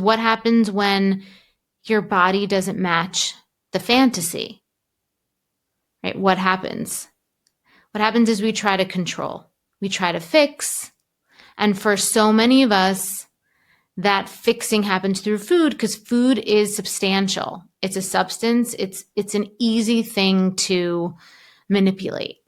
What happens when your body doesn't match the fantasy, right? What happens? What happens is we try to control, we try to fix. And for so many of us, that fixing happens through food because food is substantial. It's a substance. It's an easy thing to manipulate.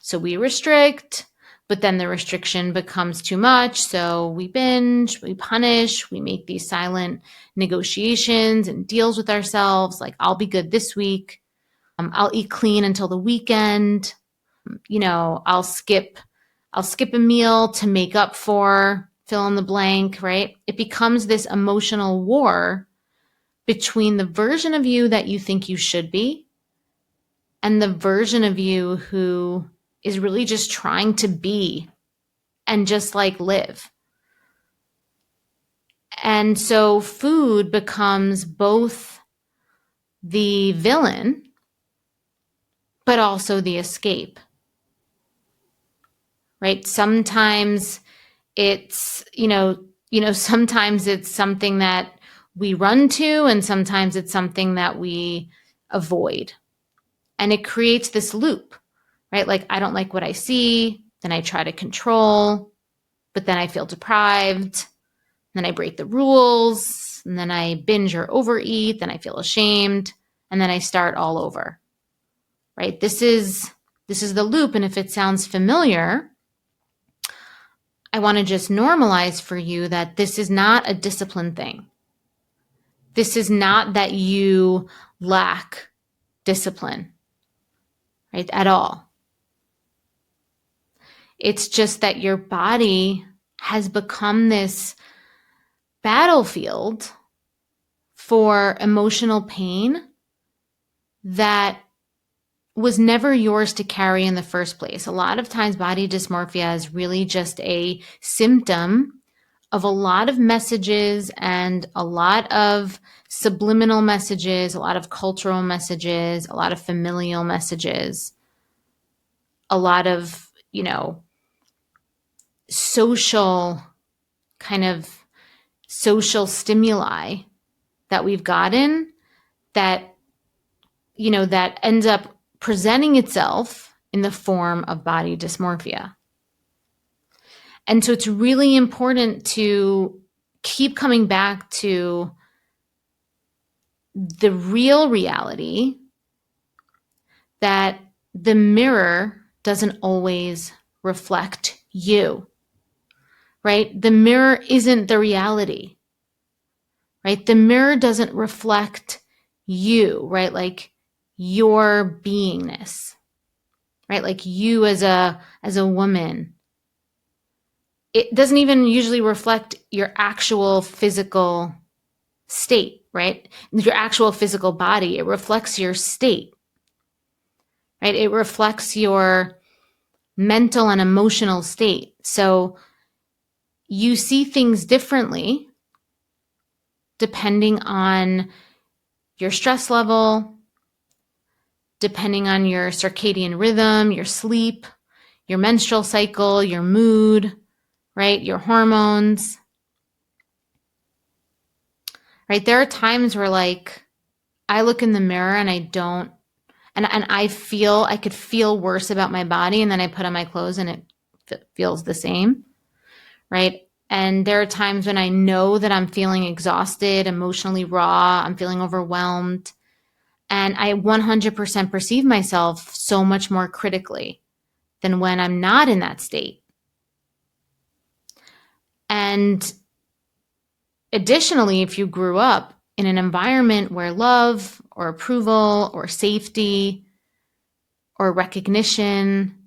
So we restrict, but then the restriction becomes too much. So we binge, we punish, we make these silent negotiations and deals with ourselves. Like, I'll be good this week. I'll eat clean until the weekend. I'll skip a meal to make up for fill in the blank, right? It becomes this emotional war between the version of you that you think you should be and the version of you who is really just trying to be and just like live. And so food becomes both the villain, but also the escape, right? Sometimes it's, sometimes it's something that we run to, and sometimes it's something that we avoid. And it creates this loop, right? Like, I don't like what I see, then I try to control, but then I feel deprived, then I break the rules, and then I binge or overeat, then I feel ashamed, and then I start all over, right? This is the loop. And if it sounds familiar, I want to just normalize for you that this is not a discipline thing. This is not that you lack discipline, right? At all. It's just that your body has become this battlefield for emotional pain that was never yours to carry in the first place. A lot of times body dysmorphia is really just a symptom of a lot of messages and a lot of subliminal messages, a lot of cultural messages, a lot of familial messages, a lot of, social stimuli that we've gotten that ends up presenting itself in the form of body dysmorphia. And so it's really important to keep coming back to the real reality that the mirror doesn't always reflect you, right? The mirror isn't the reality, right? The mirror doesn't reflect you, right? Like your beingness, right? Like you as a woman. It doesn't even usually reflect your actual physical state, right? Your actual physical body. It reflects your state, right? It reflects your mental and emotional state. So you see things differently depending on your stress level, depending on your circadian rhythm, your sleep, your menstrual cycle, your mood, right? Your hormones, right? There are times where like I look in the mirror and I don't, and I could feel worse about my body, and then I put on my clothes and it feels the same, right? And there are times when I know that I'm feeling exhausted, emotionally raw, I'm feeling overwhelmed, and I 100% perceive myself so much more critically than when I'm not in that state. And additionally, if you grew up in an environment where love or approval or safety or recognition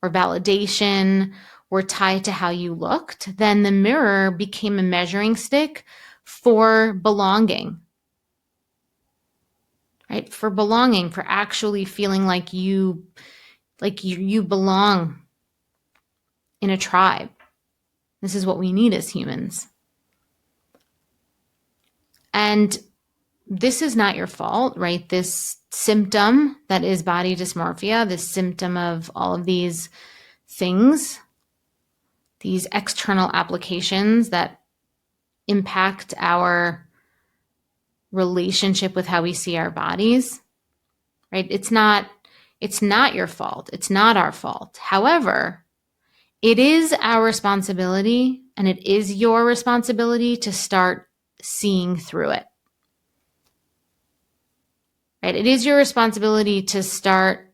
or validation were tied to how you looked, then the mirror became a measuring stick for belonging, right? For belonging, for actually feeling like you belong in a tribe. This is what we need as humans. And this is not your fault, right? This symptom that is body dysmorphia, this symptom of all of these things, these external applications that impact our relationship with how we see our bodies, right? It's not your fault. It's not our fault. However, it is our responsibility and it is your responsibility to start seeing through it. Right? It is your responsibility to start,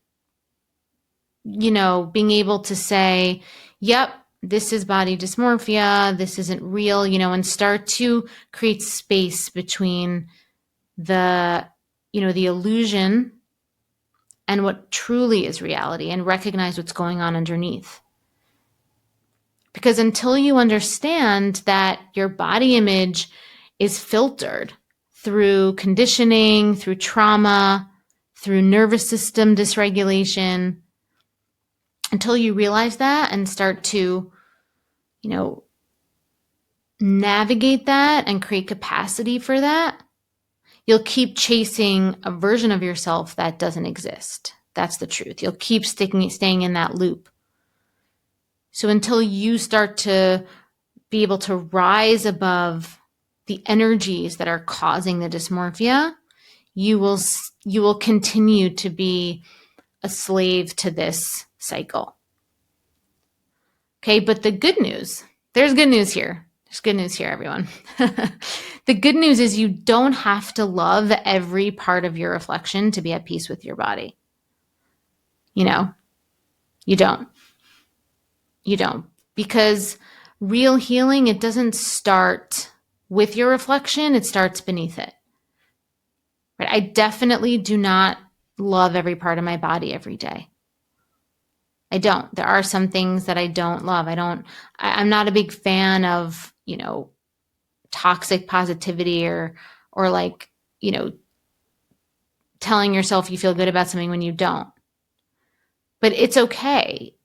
being able to say, yep, this is body dysmorphia, this isn't real, and start to create space between the illusion and what truly is reality, and recognize what's going on underneath. Because until you understand that your body image is filtered through conditioning, through trauma, through nervous system dysregulation, until you realize that and start to, navigate that and create capacity for that, you'll keep chasing a version of yourself that doesn't exist. That's the truth. You'll keep staying in that loop. So until you start to be able to rise above the energies that are causing the dysmorphia, you will continue to be a slave to this cycle. Okay, but the good news, there's good news here. There's good news here, everyone. The good news is you don't have to love every part of your reflection to be at peace with your body. You don't. You don't. Because real healing, it doesn't start with your reflection, it starts beneath it. Right? I definitely do not love every part of my body every day. I don't. There are some things that I don't love. I'm not a big fan of, toxic positivity or telling yourself you feel good about something when you don't. But it's okay.